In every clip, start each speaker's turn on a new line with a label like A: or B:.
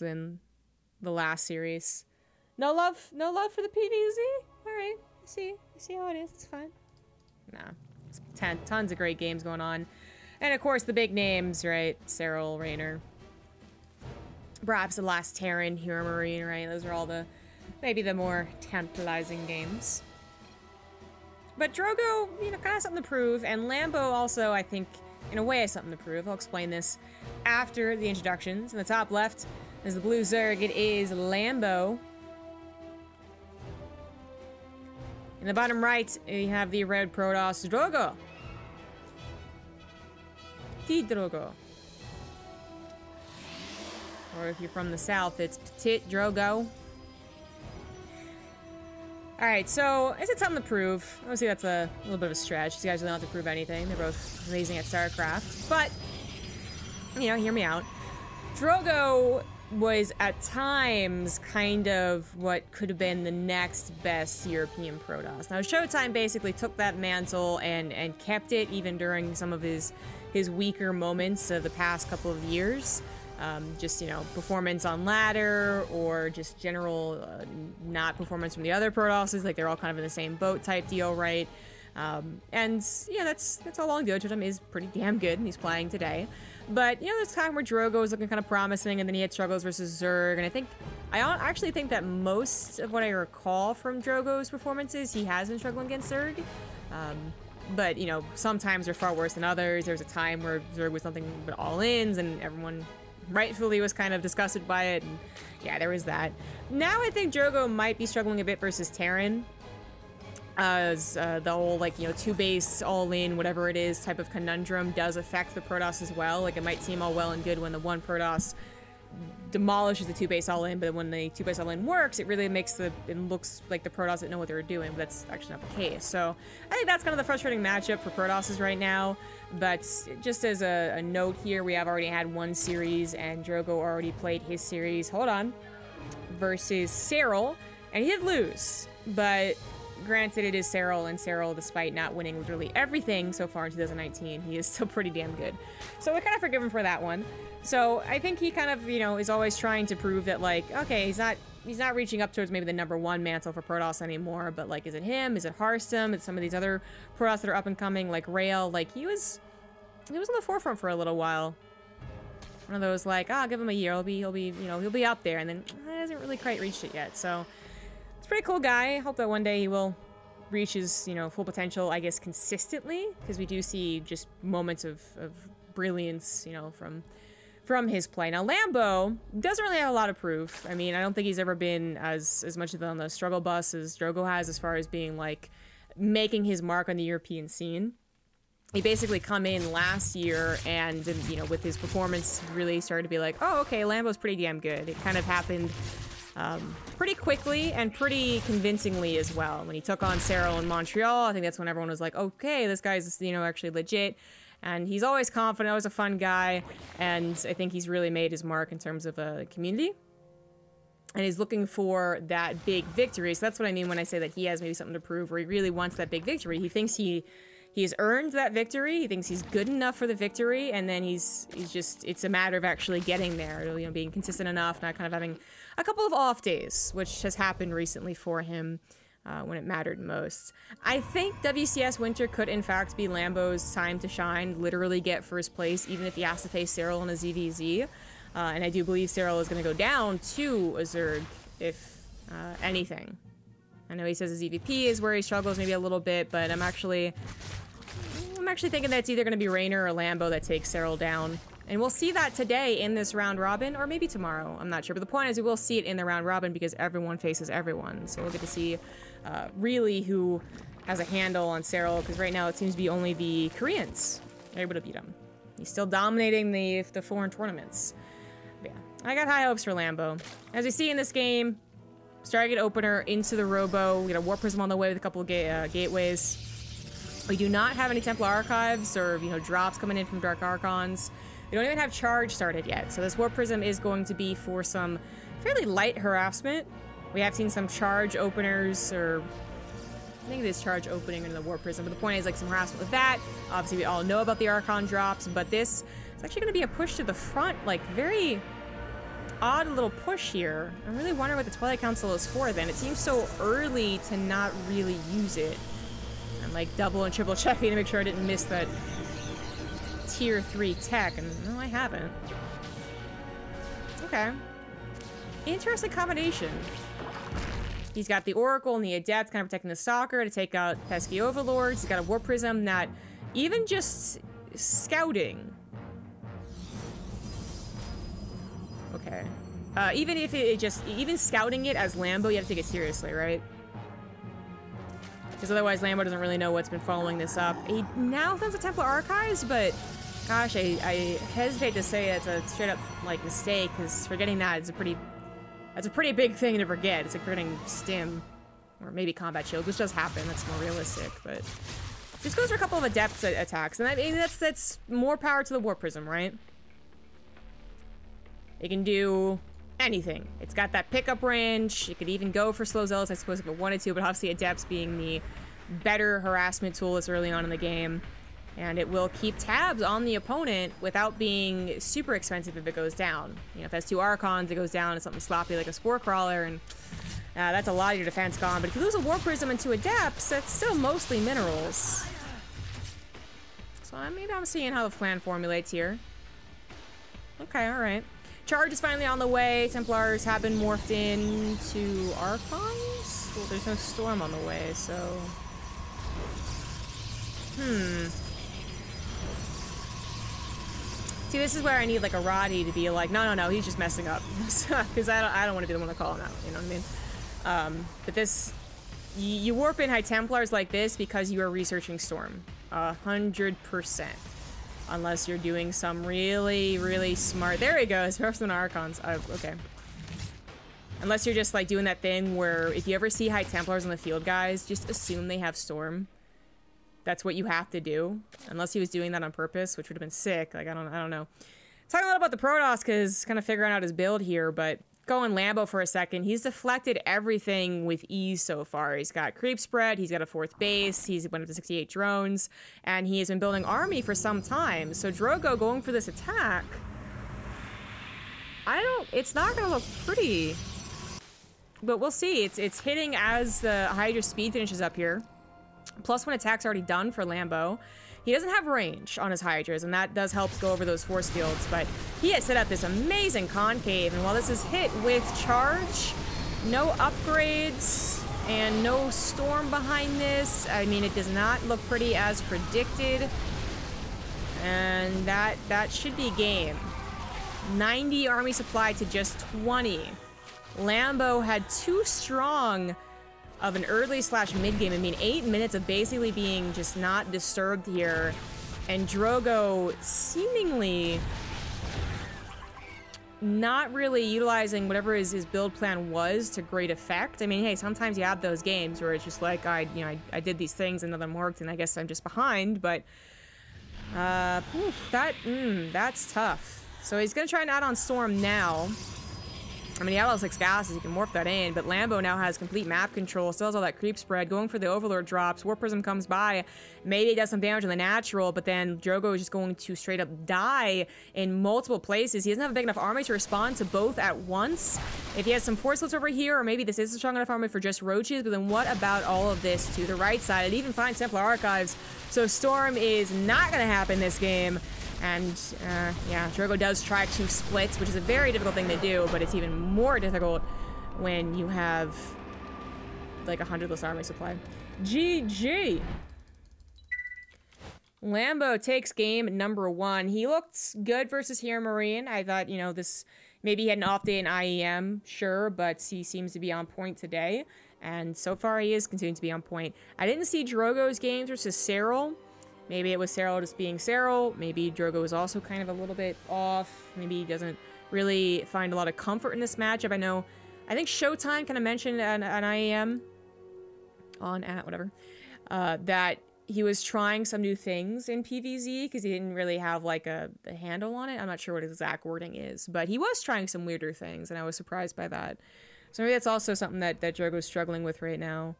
A: in the last series. No love for the PvZ? Alright, I see how it is, it's fine. Nah, tons of great games going on. And of course the big names, right? Cyril, Raynor. Perhaps the last Terran, Hero Marine, right? Those are all the, maybe the more tantalizing games. But Drogo, you know, kind of something to prove, and Lambo also, I think, in a way, has something to prove. I'll explain this after the introductions. In the top left is the blue Zerg. It is Lambo. In the bottom right, you have the red Protoss Drogo. PtitDrogo. Or if you're from the south, it's PtitDrogo. Alright, so is it something to prove? Obviously that's a little bit of a stretch. These guys really don't have to prove anything. They're both amazing at StarCraft. But, you know, hear me out. Drogo was at times kind of what could have been the next best European Protoss. Now Showtime basically took that mantle and kept it even during some of his weaker moments of the past couple of years. Just, you know, performance on ladder or just general not performance from the other Protosses, like they're all kind of in the same boat type deal, right? And yeah, that's all well and good. Showtime is pretty damn good and he's playing today. But, you know, there's a time where Drogo was looking kind of promising and then he had struggles versus Zerg, and I actually think that most of what I recall from Drogo's performances, he has been struggling against Zerg. But, you know, sometimes they're far worse than others. There's a time where Zerg was nothing but all-ins and everyone rightfully was kind of disgusted by it, and yeah, there was that. Now I think Drogo might be struggling a bit versus Terran, as the whole, like, you know, two base all-in, whatever it is, type of conundrum does affect the Protoss as well. Like, it might seem all well and good when the one Protoss demolishes the two base all-in, but when the two base all-in works, it really makes it looks like the Protoss didn't know what they were doing, but that's actually not the case. So I think that's kind of the frustrating matchup for Protosses right now. But just as a note here, we have already had one series, and Drogo already played his series, hold on, versus Cyril, and he did lose. But granted, it is Cyril, and Cyril, despite not winning literally everything so far in 2019, he is still pretty damn good. So we kind of forgive him for that one. So I think he kind of, you know, is always trying to prove that, like, okay, he's not reaching up towards maybe the #1 mantle for Protoss anymore, but, like, is it him? Is it Hearthstone? It's some of these other Protoss that are up and coming, like Rail. Like, he was on the forefront for a little while. One of those, like, I'll give him a year, he'll be up there, and then he hasn't really quite reached it yet. So it's a pretty cool guy. I hope that one day he will reach his, you know, full potential, I guess, consistently, because we do see just moments of brilliance, you know, from his play. Now, Lambo doesn't really have a lot of proof. I mean, I don't think he's ever been as much on the struggle bus as Drogo has, as far as being, like, making his mark on the European scene. He basically come in last year and, you know, with his performance, really started to be like, oh, okay, Lambo's pretty damn good. It kind of happened pretty quickly and pretty convincingly as well. When he took on Cyril in Montreal, I think that's when everyone was like, okay, this guy's, you know, actually legit. And he's always confident, always a fun guy, and I think he's really made his mark in terms of a community. And he's looking for that big victory. So that's what I mean when I say that he has maybe something to prove, where he really wants that big victory. He thinks he's earned that victory. He thinks he's good enough for the victory, and then he's just, it's a matter of actually getting there, you know, being consistent enough, not kind of having a couple of off days, which has happened recently for him. When it mattered most. I think WCS Winter could in fact be Lambo's time to shine, literally get first place, even if he has to face Cyril in a ZVZ. And I do believe Cyril is going to go down to a Zerg, if anything. I know he says his EVP is where he struggles maybe a little bit, but I'm actually thinking that it's either going to be Raynor or Lambo that takes Cyril down. And we'll see that today in this round robin, or maybe tomorrow, I'm not sure. But the point is, we will see it in the round robin because everyone faces everyone. So we'll get to see really who has a handle on Cyril, because right now it seems to be only the Koreans are able to beat him. He's still dominating the foreign tournaments. But yeah, I got high hopes for Lambo. As we see in this game, Stargate opener into the Robo. We got a Warp Prism on the way with a couple of gateways. We do not have any Templar Archives or, you know, drops coming in from Dark Archons. We don't even have charge started yet, so this Warp Prism is going to be for some fairly light harassment. We have seen some charge openers, or I think it is charge opening into the Warp Prism, but the point is, like, some harassment with that. Obviously, we all know about the Archon drops, but this is actually going to be a push to the front, like, very odd little push here. I'm really wondering what the Twilight Council is for then. It seems so early to not really use it. I'm like double and triple checking to make sure I didn't miss that tier 3 tech, and no, I haven't. Okay. Interesting combination. He's got the Oracle and the Adept kind of protecting the Stalker to take out pesky Overlords. He's got a Warp Prism that even just scouting. Okay. Even if even scouting it as Lambo, you have to take it seriously, right? Because otherwise Lambo doesn't really know what's been following this up. He now throws the Templar Archives, but gosh, I hesitate to say it's a straight up like mistake, because forgetting that is that's a pretty big thing to forget. It's like forgetting Stim, or maybe Combat Shield, which does happen. That's more realistic, but just goes for a couple of Adept attacks, and I mean that's more power to the Warp Prism, right? It can do anything. It's got that pickup range. It could even go for Slow Zealots, I suppose, if it wanted to, but obviously Adepts being the better harassment tool that's early on in the game. And it will keep tabs on the opponent without being super expensive if it goes down. You know, if it has 2 Archons, it goes down to something sloppy like a Spore Crawler, and that's a lot of your defense gone. But if you lose a Warp Prism and 2 Adepts, that's still mostly minerals. So maybe I'm seeing how the plan formulates here. Okay, alright. Charge is finally on the way. Templars have been morphed into Archons? Well, there's no Storm on the way, so... See, this is where I need like a Roddy to be like, no, he's just messing up, because I don't want to be the one to call him out. You know what I mean? But this, you warp in High Templars like this because you are researching Storm, 100%. Unless you're doing some really, really smart. There he goes. First one Archons. Okay. Unless you're just like doing that thing where if you ever see High Templars in the field, guys, just assume they have Storm. That's what you have to do, unless he was doing that on purpose, which would have been sick. Like, I don't know. Talking a lot about the Protoss, because kind of figuring out his build here, but going Lambo for a second, he's deflected everything with ease so far. He's got creep spread, he's got a 4th base, he's went up to 68 drones, and he has been building army for some time. So Drogo going for this attack, it's not gonna look pretty, but we'll see. It's hitting as the Hydra speed finishes up here. +1 attack's already done for Lambo. He doesn't have range on his Hydras, and that does help go over those force fields, but he has set up this amazing concave, and while this is hit with charge, no upgrades, and no Storm behind this, I mean, it does not look pretty as predicted, and that should be game. 90 army supply to just 20. Lambo had too strong of an early/mid game. I mean, 8 minutes of basically being just not disturbed here, and Drogo seemingly not really utilizing whatever his build plan was to great effect. I mean, hey, sometimes you have those games where it's just like, I did these things and none of them worked, and I guess I'm just behind, but that's tough. So he's gonna try and add on Storm now. I mean, he had all 6 gases, you can morph that in, but Lambo now has complete map control, still has all that creep spread, going for the Overlord drops, Warp Prism comes by, maybe it does some damage on the natural, but then Drogo is just going to straight up die in multiple places. He doesn't have a big enough army to respond to both at once. If he has some force slits over here, or maybe this is a strong enough army for just roaches, but then what about all of this to the right side? It even finds Templar Archives, so Storm is not going to happen this game. And, yeah, Drogo does try 2 splits, which is a very difficult thing to do, but it's even more difficult when you have, like, 100-less army supply. GG! Lambo takes game number 1. He looked good versus Hero Marine. I thought, you know, this, maybe he had an off day in IEM, sure, but he seems to be on point today. And so far, he is continuing to be on point. I didn't see Drogo's games versus Serral. Maybe it was Serral just being Serral. Maybe Drogo was also kind of a little bit off. Maybe he doesn't really find a lot of comfort in this matchup. I think Showtime kind of mentioned an IEM that he was trying some new things in PvZ because he didn't really have like a handle on it. I'm not sure what his exact wording is, but he was trying some weirder things, and I was surprised by that. So maybe that's also something that Drogo's struggling with right now.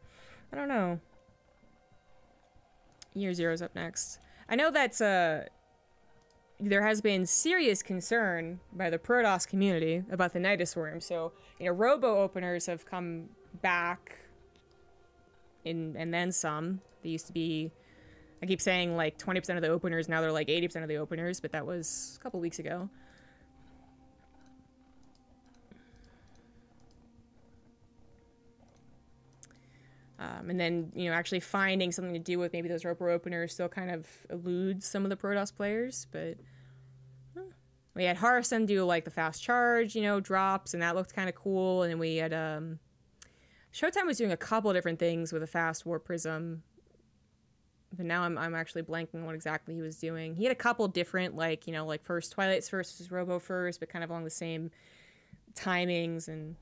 A: I don't know. Year Zero's up next. I know that there has been serious concern by the Protoss community about the Nidus Worm. So, you know, Robo openers have come back and then some. They used to be, I keep saying like 20% of the openers, now they're like 80% of the openers, but that was a couple weeks ago. And then, you know, actually finding something to do with maybe those Roper openers still kind of eludes some of the Protoss players, but we had Harson do like the fast charge, you know, drops, and that looked kind of cool. And then we had Showtime was doing a couple of different things with a fast warp prism, but now I'm actually blanking on what exactly he was doing. He had a couple different, like, you know, like first Twilight's first versus Robo first, but kind of along the same timings. And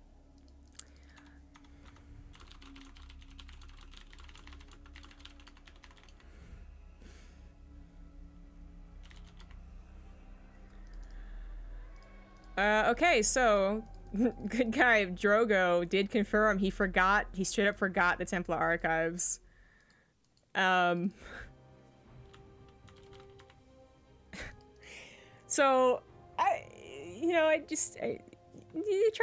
A: okay, so good guy Drogo did confirm he straight up forgot the Templar archives. So I try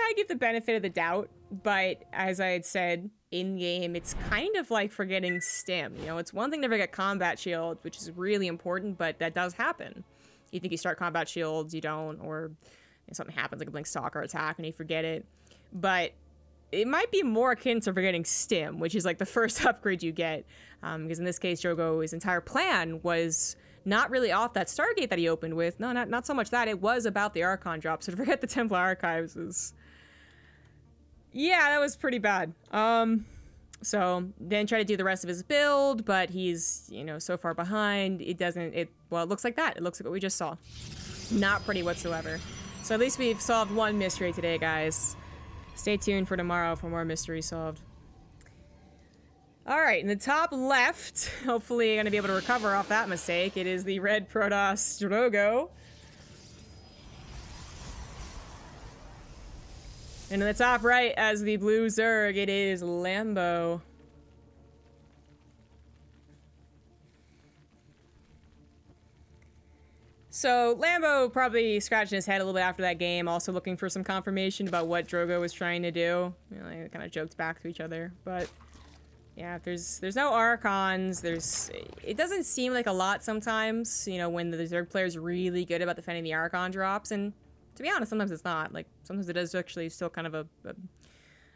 A: to give the benefit of the doubt, but as I had said in game, it's kind of like forgetting stim. You know, it's one thing to forget combat shield, which is really important, but that does happen. You think you start combat shields, you don't, or something happens like a blink stalker attack and you forget it. But it might be more akin to forgetting stim, which is like the first upgrade you get, because in this case Drogo's entire plan was not really off that Stargate that he opened with. No, not so much that. It was about the Archon drop. So to forget the Templar archives is, yeah, that was pretty bad. So then try to do the rest of his build, but he's, you know, so far behind. Well, it looks like that. It looks like what we just saw. Not pretty whatsoever. So at least we've solved one mystery today, guys. Stay tuned for tomorrow for more mysteries solved. All right, in the top left, hopefully going to be able to recover off that mistake. It is the red Protoss Drogo. And in the top right, as the blue Zerg, it is Lambo. So Lambo probably scratching his head a little bit after that game, also looking for some confirmation about what Drogo was trying to do. You know, they kind of joked back to each other, but yeah, there's no Archons. It doesn't seem like a lot sometimes, you know, when the Zerg player is really good about defending the Archon drops, and to be honest, sometimes it's not. Like, sometimes it is actually still kind of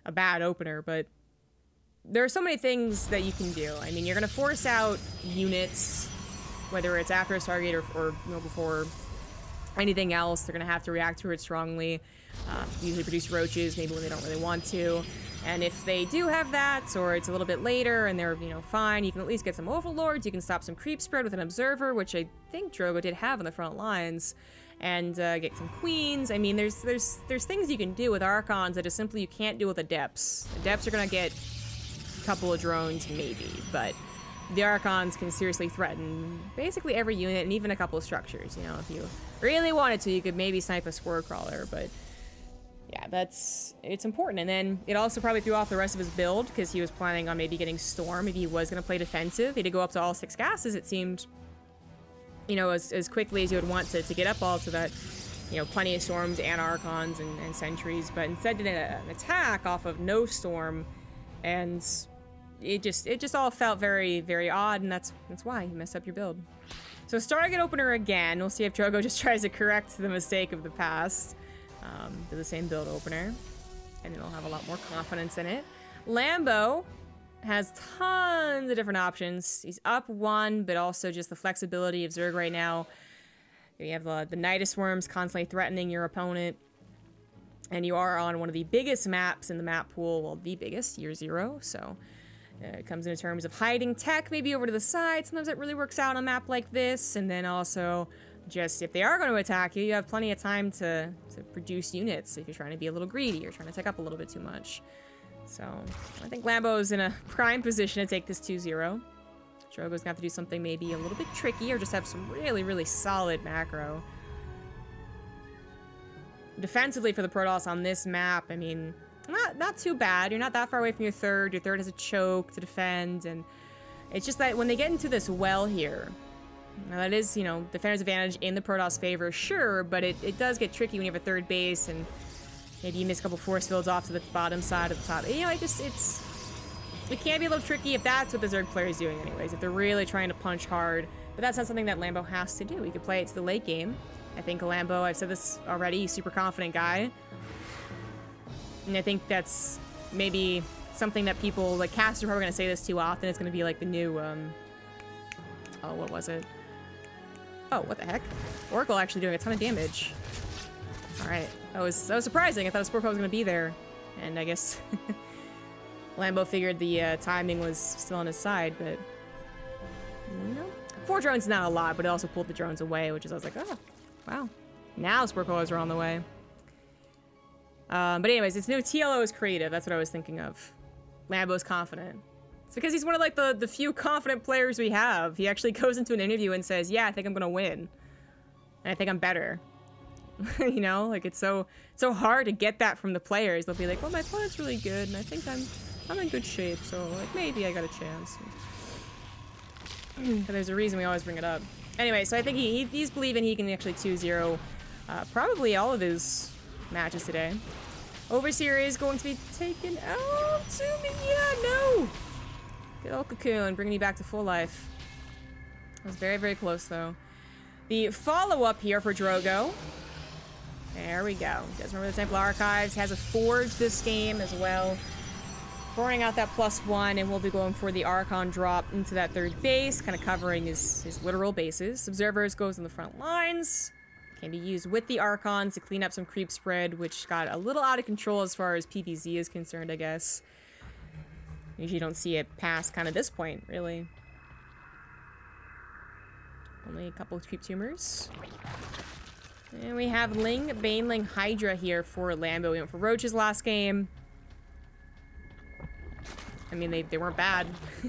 A: a bad opener, but there are so many things that you can do. I mean, you're going to force out units, whether it's after a Stargate or you know, before anything else. They're going to have to react to it strongly. Usually produce roaches, maybe when they don't really want to. And if they do have that, or it's a little bit later and they're, you know, fine, you can at least get some Overlords. You can stop some creep spread with an Observer, which I think Drogo did have on the front lines, and get some Queens. I mean, there's things you can do with Archons that just simply you can't do with Adepts. Adepts are going to get a couple of drones, maybe, but the Archons can seriously threaten basically every unit and even a couple of structures. You know, if you really wanted to, you could maybe snipe a Spore Crawler, but yeah, it's important. And then it also probably threw off the rest of his build, because he was planning on maybe getting Storm. Maybe he was going to play defensive. He had to go up to all 6 gases, it seemed, you know, as quickly as you would want to get up all to that, you know, plenty of Storms and Archons and Sentries, but instead did an attack off of no Storm, and it just all felt very, very odd, and that's why you messed up your build. So Stargate opener again. We'll see if Drogo just tries to correct the mistake of the past. Do the same build opener, and it'll have a lot more confidence in it. Lambo has tons of different options. He's up 1, but also just the flexibility of Zerg right now. You have the Nidus Worms constantly threatening your opponent, and you are on one of the biggest maps in the map pool. Well, the biggest, Year 0, so it comes in terms of hiding tech, maybe over to the side. Sometimes it really works out on a map like this, and then also just if they are going to attack you, you have plenty of time to produce units if you're trying to be a little greedy or trying to take up a little bit too much. So I think Lambo's in a prime position to take this 2-0. Drogo's going to have to do something maybe a little bit tricky, or just have some really, really solid macro. Defensively for the Protoss on this map, I mean, not too bad. You're not that far away from your third. Your third has a choke to defend, and it's just that when they get into this well here, Now that is, you know, defender's advantage in the Protoss favor, sure, but it does get tricky when you have a third base and maybe you miss a couple force fields off to the bottom side of the top. You know, it can be a little tricky if that's what the Zerg player is doing anyways, if they're really trying to punch hard. But that's not something that Lambo has to do. He could play it to the late game. I think Lambo, I've said this already, he's a super confident guy. And I think that's maybe something that people, like casters are probably going to say this too often. It's going to be like the new, oh, what was it? Oh, what the heck? Oracle actually doing a ton of damage. All right, that was surprising. I thought Sporco was going to be there. And I guess Lambo figured the timing was still on his side, but no. 4 drones is not a lot, but it also pulled the drones away, which is, I was like, oh, wow. Now Sporcolas are on the way. But anyways, it's new TLO is creative. That's what I was thinking of. Lambo's confident. It's because he's one of like the few confident players we have. He actually goes into an interview and says, yeah, I think I'm gonna win. And I think I'm better. You know, like it's so hard to get that from the players. They'll be like, well, my opponent's really good and I think I'm in good shape, so like maybe I got a chance. But there's a reason we always bring it up. Anyway, so I think he's believing he can actually 2-0 probably all of his matches today. Overseer is going to be taken out to me. Yeah, no. Good old Cocoon, bringing me back to full life. That was very, very close, though. The follow-up here for Drogo. There we go. You guys remember the Templar Archives? Has a Forge this game as well. Pouring out that +1, and we'll be going for the Archon drop into that third base, kind of covering his literal bases. Observers goes in the front lines. Can be used with the Archons to clean up some creep spread, which got a little out of control as far as PvZ is concerned, I guess. Usually don't see it past kind of this point, really. Only a couple of creep tumors. And we have Ling, Baneling, Hydra here for Lambo. We went for Roaches last game. I mean, they weren't bad.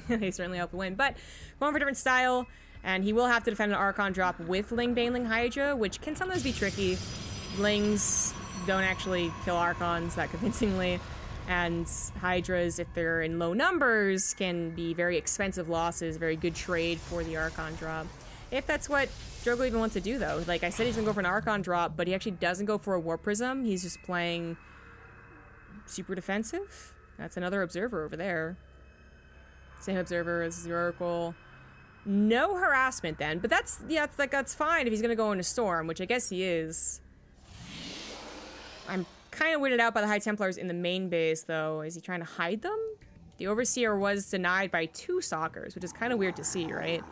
A: They certainly helped win. But going for a different style. And he will have to defend an Archon drop with Ling, Baneling, Hydra, which can sometimes be tricky. Lings don't actually kill Archons that convincingly. And Hydras, if they're in low numbers, can be very expensive losses. Very good trade for the Archon drop. If that's what Drogo even wants to do, though. Like I said, he's going to go for an Archon drop, but he actually doesn't go for a Warp Prism. He's just playing super defensive. That's another Observer over there. Same Observer as the Oracle. No harassment then, but that's fine if he's gonna go into Storm, which I guess he is. I'm kind of weirded out by the High Templars in the main base, though. Is he trying to hide them? The Overseer was denied by 2 Stalkers, which is kind of weird to see, right?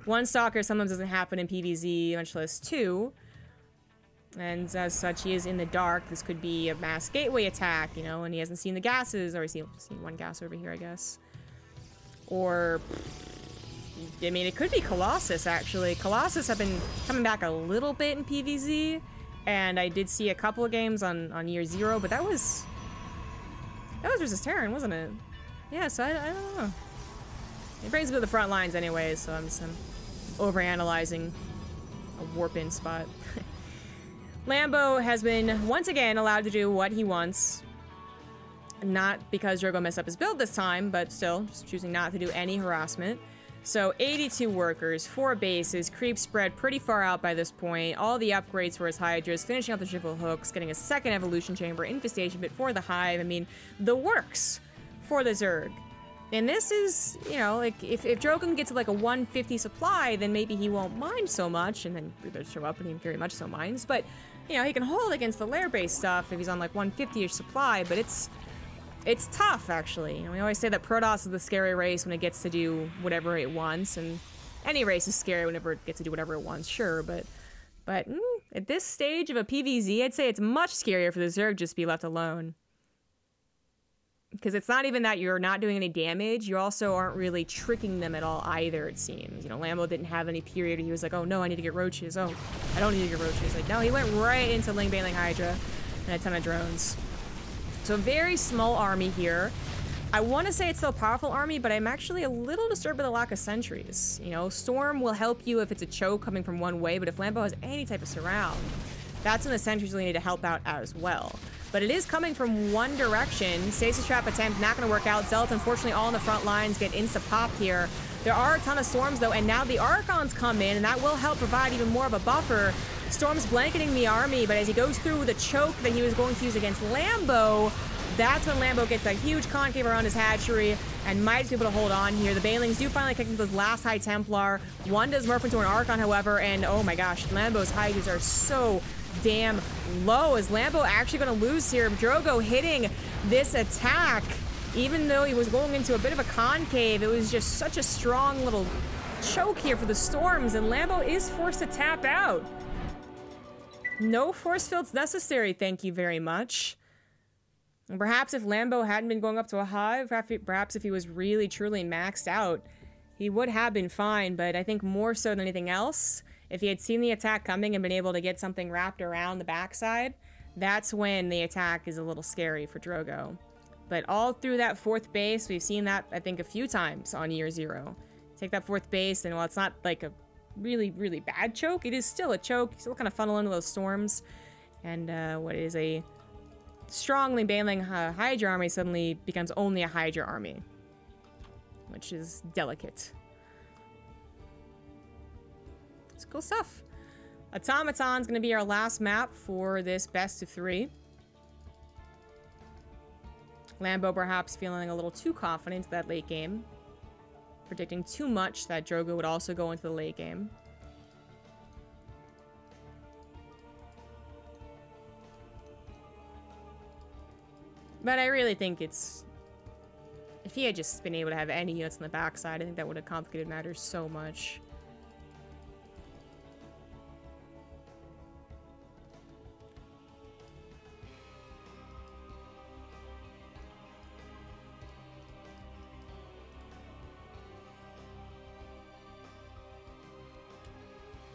A: 1 Stalker sometimes doesn't happen in PvZ, much less 2. And as such, he is in the dark. This could be a mass gateway attack, you know, and he hasn't seen the gases, or he's seen 1 gas over here, I guess. Or, I mean, it could be Colossus, actually. Colossus have been coming back a little bit in PvZ, and I did see a couple of games on year 0, but that was versus Terran, wasn't it? Yeah, so I don't know. It brings me to the front lines anyway, so I'm overanalyzing a warp-in spot. Lambo has been, once again, allowed to do what he wants. Not because Drogo messed up his build this time, but still, just choosing not to do any harassment. So 82 workers, 4 bases, creep spread pretty far out by this point. All the upgrades for his Hydras, finishing up the triple hooks, getting a 2nd evolution chamber, infestation bit for the Hive. I mean, the works for the Zerg. And this is, you know, like, if Drogo can get to like a 150 supply, then maybe he won't mind so much, and then they show up and he very much so minds. But, you know, he can hold against the lair-based stuff if he's on like 150-ish supply, but it's tough, actually. You know, we always say that Protoss is the scary race when it gets to do whatever it wants, and any race is scary whenever it gets to do whatever it wants, sure, but at this stage of a PvZ, I'd say it's much scarier for the Zerg just to be left alone. Because it's not even that you're not doing any damage, you also aren't really tricking them at all either, it seems. You know, Lambo didn't have any period where he was like, oh no, I need to get roaches, oh, I don't need to get roaches. Like, no, he went right into Ling, Baneling, Hydra, and a ton of drones. So a very small army here. I want to say it's still a powerful army, but I'm actually a little disturbed by the lack of sentries. You know, Storm will help you if it's a choke coming from one way, but if Lambo has any type of surround, that's when the sentries really need to help out as well. but it is coming from one direction. Stasis Trap attempt, not going to work out. Zealots, unfortunately, all on the front lines get insta-popped here. There are a ton of Storms, though, and now the Archons come in, and that will help provide even more of a buffer. Storm's blanketing the army, but as he goes through the choke that he was going to use against Lambo, that's when Lambo gets a huge concave around his hatchery and might be able to hold on here. The Banelings do finally kick into this last High Templar. One does morph into an Archon, however, and oh my gosh, Lambo's Hydras are so damn low. Is Lambo actually going to lose here? Drogo hitting this attack. Even though he was going into a bit of a concave, it was just such a strong little choke here for the Storms, and Lambo is forced to tap out. No force fields necessary, thank you very much. And perhaps if Lambo hadn't been going up to a hive, perhaps if he was really truly maxed out, he would have been fine, but I think more so than anything else, if he had seen the attack coming and been able to get something wrapped around the backside, that's when the attack is a little scary for Drogo. But all through that fourth base, we've seen that, I think, a few times on year 0. Take that fourth base, and while it's not like a really, really bad choke, it is still a choke. You still kind of funnel into those Storms. And what is a strongly baneling Hydra army suddenly becomes only a Hydra army, which is delicate. It's cool stuff. Automaton's going to be our last map for this best of 3. Lambo perhaps feeling a little too confident into that late game, predicting too much that Drogo would also go into the late game. But I really think it's... if he had just been able to have any units on the backside, I think that would have complicated matters so much.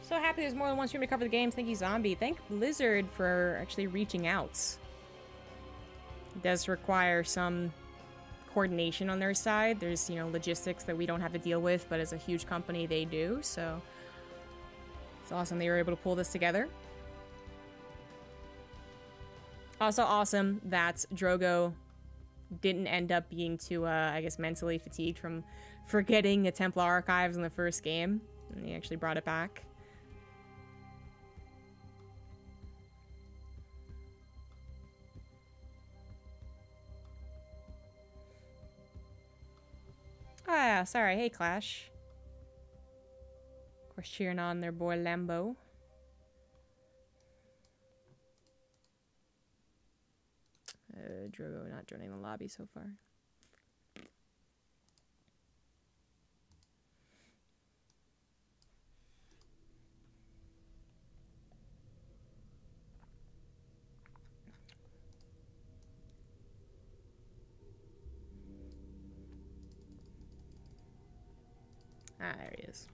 A: So happy there's more than one stream to cover the games. Thank you, Zombie. Thank Blizzard for actually reaching out. It does require some coordination on their side. There's, you know, logistics that we don't have to deal with, but as a huge company, they do. So it's awesome they were able to pull this together. Also awesome that Drogo didn't end up being too, I guess, mentally fatigued from forgetting the Templar archives in the first game. And he actually brought it back. Ah, sorry. Hey, Clash. Of course, cheering on their boy Lambo. Drogo not joining the lobby so far. Ah, there he is.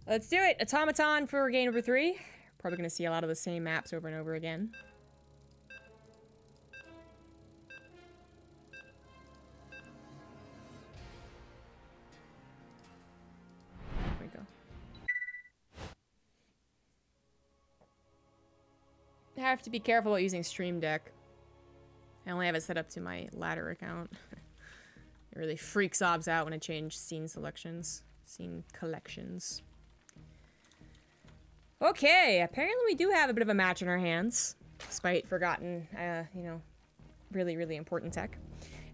A: Let's do it! Automaton for game number 3. Probably gonna see a lot of the same maps over and over again. There we go. I have to be careful about using Stream Deck. I only have it set up to my ladder account. It really freaks obs out when I change scene selections. Scene collections. Okay, apparently we do have a bit of a match in our hands. Despite forgotten, you know, really, really important tech.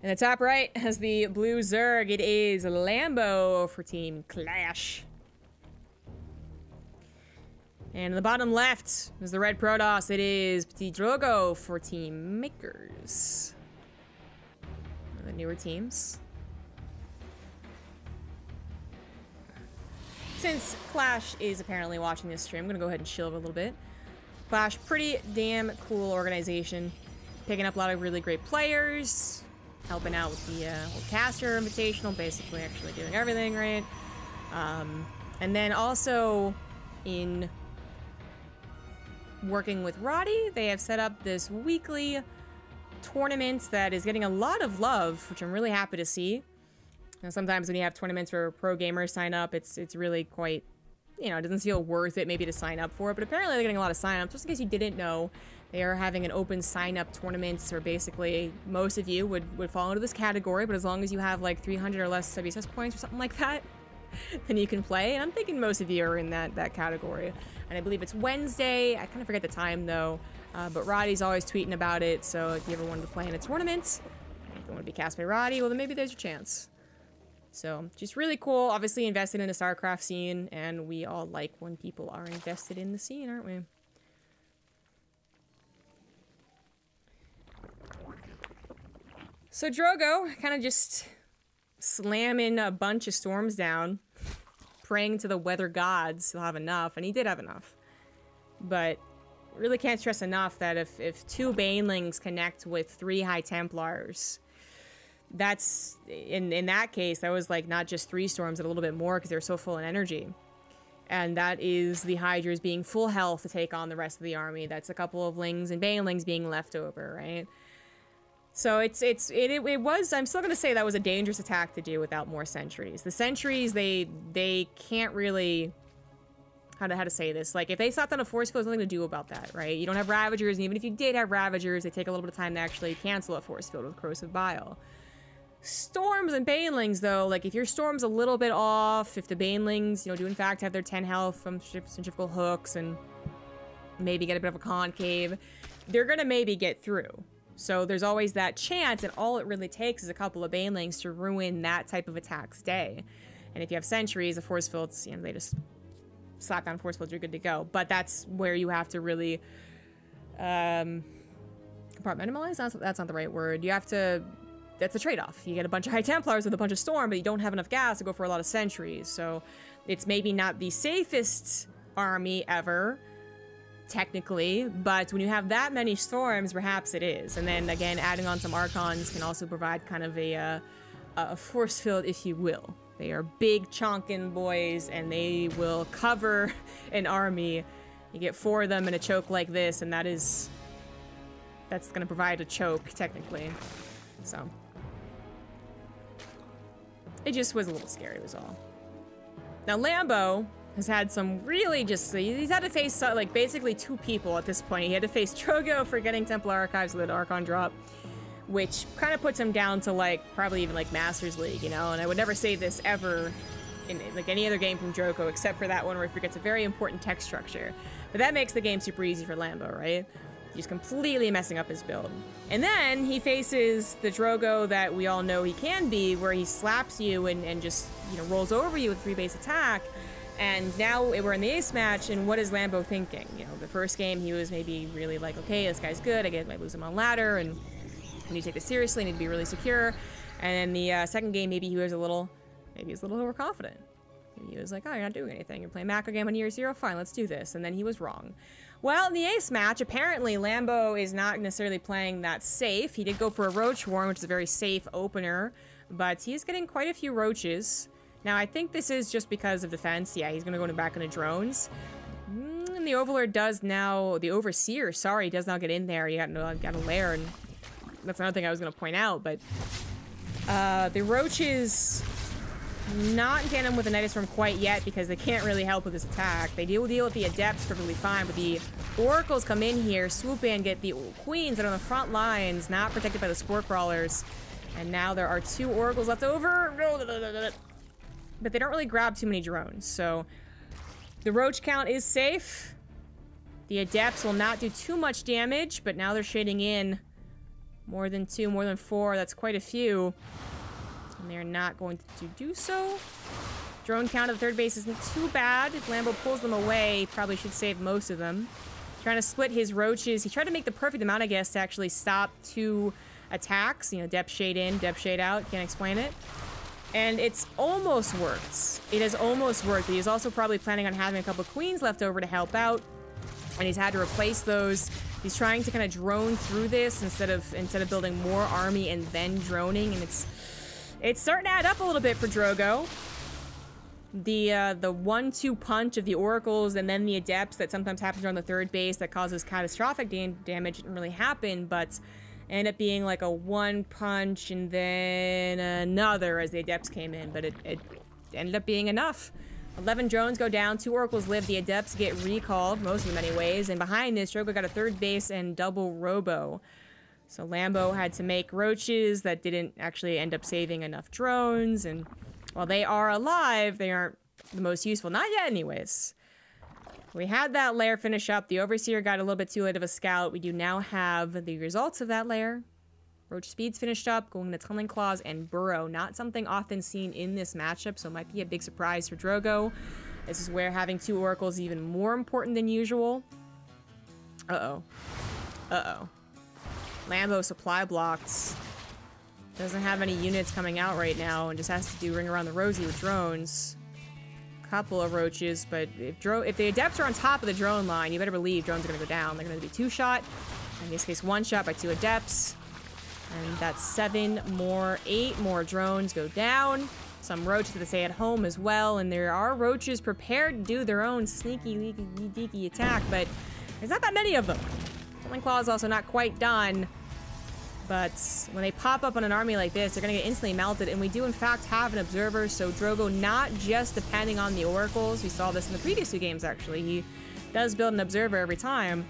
A: In the top right has the blue Zerg. It is Lambo for Team Clash. And in the bottom left is the red Protoss. It is PtitDrogo for Team Makers. One of the newer teams. Since Clash is apparently watching this stream, I'm gonna go ahead and chill a little bit. Clash, pretty damn cool organization. Picking up a lot of really great players. Helping out with the whole caster invitational, basically actually doing everything right. And then also in working with Roddy, they have set up this weekly tournament that is getting a lot of love, which I'm really happy to see. Now, sometimes when you have tournaments where pro gamers sign up, it's really quite, you know, it doesn't feel worth it maybe to sign up for it, but apparently they're getting a lot of sign-ups. Just in case you didn't know, they are having an open sign-up tournaments where basically most of you would fall into this category, but as long as you have like 300 or less WCS points or something like that, then you can play. And I'm thinking most of you are in that category. And I believe it's Wednesday. I kind of forget the time though, but Roddy's always tweeting about it, so if you ever wanted to play in a tournament, if you want to be cast by Roddy, well then maybe there's your chance. So, just really cool. Obviously invested in the StarCraft scene, and we all like when people are invested in the scene, aren't we? So Drogo kind of just slamming a bunch of storms down, praying to the weather gods he'll have enough, and he did have enough. But really can't stress enough that if 2 Banelings connect with 3 High Templars, that's, in that case, that was like not just 3 storms, but a little bit more because they're so full in energy. And that is the Hydras being full health to take on the rest of the army. That's a couple of Lings and Banelings being left over, right? So it was, I'm still going to say that was a dangerous attack to do without more sentries. The sentries, they can't really, how to say this, like if they slapped on a force field, there's nothing to do about that, right? You don't have Ravagers, and even if you did have Ravagers, they take a little bit of time to actually cancel a force field with Corrosive Bile. Storms and Banelings, though, like if your Storm's a little bit off, if the Banelings, you know, do in fact have their 10 health from centrifugal hooks and maybe get a bit of a concave, they're gonna maybe get through. So there's always that chance, and all it really takes is a couple of Banelings to ruin that type of attack's day. And if you have sentries, the force fields, you know, they just slap down force fields, you're good to go. But that's where you have to really compartmentalize? That's not the right word. You have to, that's a trade-off. You get a bunch of High Templars with a bunch of Storm, but you don't have enough gas to go for a lot of sentries. So it's maybe not the safest army ever, technically, but when you have that many Storms, perhaps it is. And then again, adding on some Archons can also provide kind of a force field, if you will. They are big chonkin boys, and they will cover an army. You get 4 of them in a choke like this, and that's going to provide a choke, technically. So it just was a little scary, was all. Now Lambo has had some really just, he's had to face like basically 2 people at this point. He had to face Drogo for getting Templar Archives with an Archon drop, which kind of puts him down to like probably even like Masters League, you know. And I would never say this ever in like any other game from Drogo, except for that one where he forgets a very important tech structure. But that makes the game super easy for Lambo, right? He's completely messing up his build. And then he faces the Drogo that we all know he can be, where he slaps you and just, you know, rolls over you with 3-base attack. And now we're in the ace match, and what is Lambo thinking? You know, the first game he was maybe really like, okay, this guy's good, I might lose him on ladder, and I need to take this seriously, I need to be really secure. And then the second game, maybe he was a little overconfident. Maybe he was like, oh, you're not doing anything, you're playing macro game on year 0, fine, let's do this. And then he was wrong. Well, in the ace match, apparently Lambo is not necessarily playing that safe. He did go for a Roach Warren, which is a very safe opener, but he's getting quite a few Roaches. Now, I think this is just because of defense. Yeah, he's going to go back into drones. And the Overlord does now, the Overseer, sorry, does not get in there. You got a lair, and that's another thing I was going to point out, but the Roaches not in tandem with the Night Storm quite yet because they can't really help with this attack. They deal with the Adepts perfectly fine, but the Oracles come in here, swoop in, get the Queens that are on the front lines, not protected by the Spore Crawlers, and now there are 2 Oracles left over. But they don't really grab too many drones, so the Roach count is safe. The Adepts will not do too much damage, but now they're shading in more than 2, more than 4. That's quite a few, and they're not going to do so. Drone count at the 3rd base isn't too bad. If Lambo pulls them away, he probably should save most of them. Trying to split his Roaches. He tried to make the perfect amount, I guess, to actually stop 2 attacks. You know, depth shade in, depth shade out. Can't explain it. And it's almost worked. It has almost worked. But he's also probably planning on having a couple of Queens left over to help out, and he's had to replace those. He's trying to kind of drone through this instead of building more army and then droning, and it's starting to add up a little bit for Drogo. The 1-2 punch of the Oracles and then the Adepts that sometimes happens around the 3rd base that causes catastrophic damage didn't really happen, but End up being like a one punch and then another as the Adepts came in, but it ended up being enough. 11 drones go down, 2 Oracles live, the Adepts get recalled, most of them anyways, and behind this, Drogo got a 3rd base and double robo. So Lambo had to make roaches that didn't actually end up saving enough drones, and while they are alive, they aren't the most useful. Not yet anyways. We had that lair finish up. The Overseer got a little bit too late of a scout. We do now have the results of that lair. Roach Speed's finished up, going to Tunneling Claws and Burrow. Not something often seen in this matchup, so it might be a big surprise for Drogo. This is where having 2 Oracles is even more important than usual. Uh-oh. Uh-oh. Lambo supply blocked. Doesn't have any units coming out right now and just has to do Ring Around the Rosie with drones. Couple of roaches, but if the Adepts are on top of the drone line, you better believe drones are going to go down. They're going to be 2-shot. In this case, 1-shot by 2 Adepts. And that's 8 more drones go down. Some roaches that stay at home as well, and there are roaches prepared to do their own sneaky, leaky, deaky attack, but there's not that many of them. Tunneling Claw is also not quite done. But when they pop up on an army like this, they're going to get instantly melted. And we do, in fact, have an Observer. So Drogo not just depending on the Oracles. We saw this in the previous 2 games, actually. He does build an Observer every time.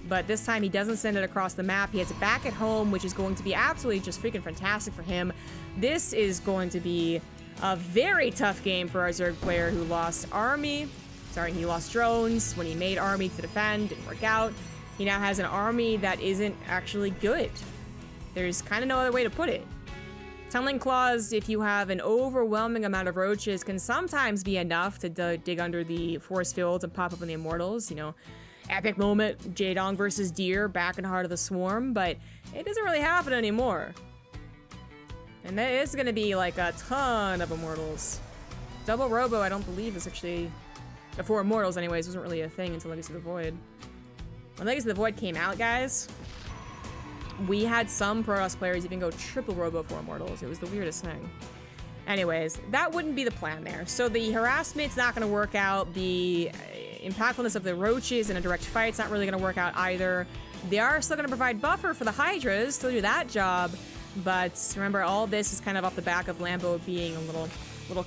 A: But this time, he doesn't send it across the map. He has it back at home, which is going to be absolutely just freaking fantastic for him. This is going to be a very tough game for our Zerg player who lost army. Sorry, he lost drones when he made army to defend. Didn't work out. He now has an army that isn't actually good. There's kind of no other way to put it. Tunneling Claws, if you have an overwhelming amount of roaches, can sometimes be enough to dig under the force fields and pop up in the Immortals. You know, epic moment, Jaedong versus Deer, back in Heart of the Swarm, but it doesn't really happen anymore. And that is going to be like a ton of Immortals. Double Robo, I don't believe, is actually... For Immortals, anyways, wasn't really a thing until Legacy of the Void. When Legacy of the Void came out, guys... We had some Protoss players even go triple robo for Immortals. It was the weirdest thing. Anyways, that wouldn't be the plan there. So the harassment's not going to work out. The impactfulness of the roaches in a direct fight's not really going to work out either. They are still going to provide buffer for the Hydras, still do that job. But remember, all this is kind of off the back of Lambo being a little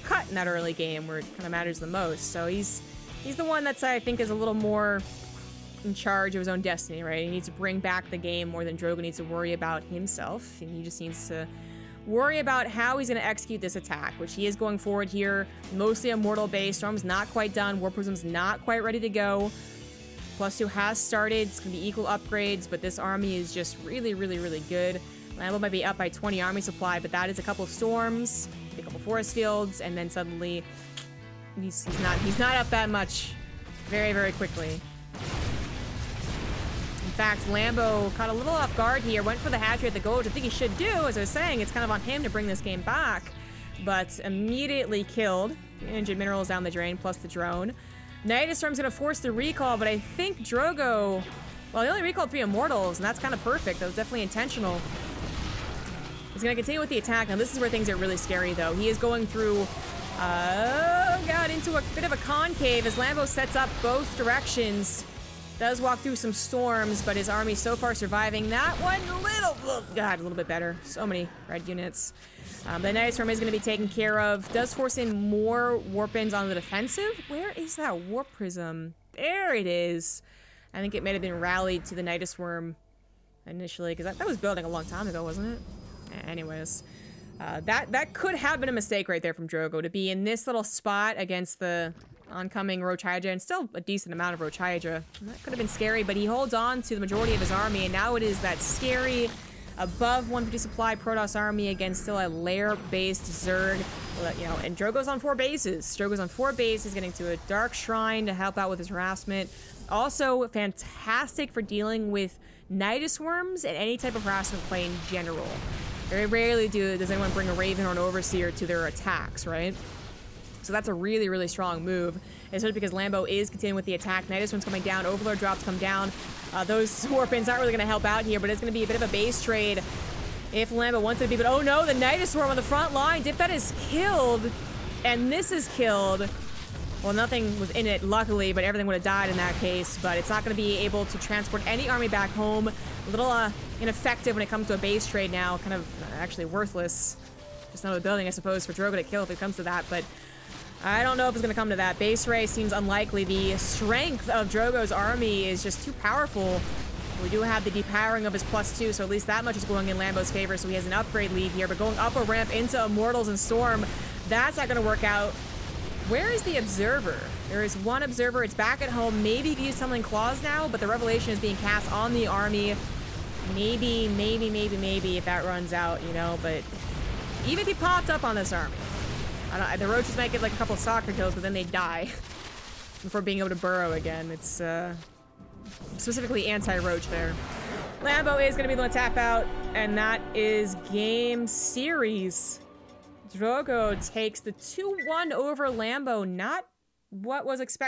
A: cut in that early game where it kind of matters the most. So he's the one that's, I think, is a little more in charge of his own destiny, right? He needs to bring back the game more than Drogo needs to worry about himself, and he just needs to worry about how he's going to execute this attack, which he is going forward here, mostly Immortal base. Storm's not quite done, War Prism's not quite ready to go. +2 has started, it's going to be equal upgrades, but this army is just really, really, really good. Lambo might be up by 20 army supply, but that is a couple of storms, a couple forest fields, and then suddenly he's not up that much very, very quickly. In fact, Lambo caught a little off guard here, went for the hatchery at the goal, which I think he should do. As I was saying, it's kind of on him to bring this game back, but immediately killed. Injured minerals down the drain, plus the drone. Nidus Storm's going to force the recall, but I think Drogo... Well, he only recalled 3 Immortals, and that's kind of perfect. That was definitely intentional. He's going to continue with the attack. Now, this is where things are really scary, though. He is going through... into a bit of a concave as Lambo sets up both directions. Does walk through some storms, but his army so far surviving. That one a little bit better. So many red units. The Nidus Storm is going to be taken care of. Does force in more warp-ins on the defensive. Where is that Warp Prism? There it is. I think it may have been rallied to the Nidus Worm initially, because that was building a long time ago, wasn't it? Anyways. That could have been a mistake right there from Drogo, to be in this little spot against the oncoming Roach Hydra, and still a decent amount of Roach Hydra. That could have been scary, but he holds on to the majority of his army, and now it is that scary above 150 supply Protoss army against still a lair-based Zerg. You know, and Drogo's on 4 bases. Drogo's on 4 bases, getting to a Dark Shrine to help out with his harassment. Also fantastic for dealing with Nidus Worms and any type of harassment play in general. Very rarely does anyone bring a Raven or an Overseer to their attacks, right? So that's a really, really strong move, especially because Lambo is continuing with the attack. Nidus Worm's coming down, Overlord drops come down. Those Warp-ins aren't really going to help out here, but it's going to be a bit of a base trade if Lambo wants it to be. But oh no, the Nidus Worm on the front line. If that is killed, and this is killed, Well, nothing was in it, luckily, but everything would have died in that case. But it's not going to be able to transport any army back home. A little ineffective when it comes to a base trade now. Kind of actually worthless. Just another building, I suppose, for Drogo to kill if it comes to that. But I don't know if it's going to come to that. Base race seems unlikely. The strength of Drogo's army is just too powerful. We do have the depowering of his +2, so at least that much is going in Lambo's favor, so he has an upgrade lead here. But going up a ramp into Immortals and Storm, that's not going to work out. Where is the Observer? There is one Observer. It's back at home. Maybe he can use Tumbling Claws now, but the Revelation is being cast on the army. Maybe if that runs out, you know, but even if he popped up on this army, the Roaches might get like a couple of soccer kills, but then they die before being able to burrow again. It's specifically anti-Roach there. Lambo is going to be the one to tap out, and that is game series. Drogo takes the 2-1 over Lambo. Not what was expected.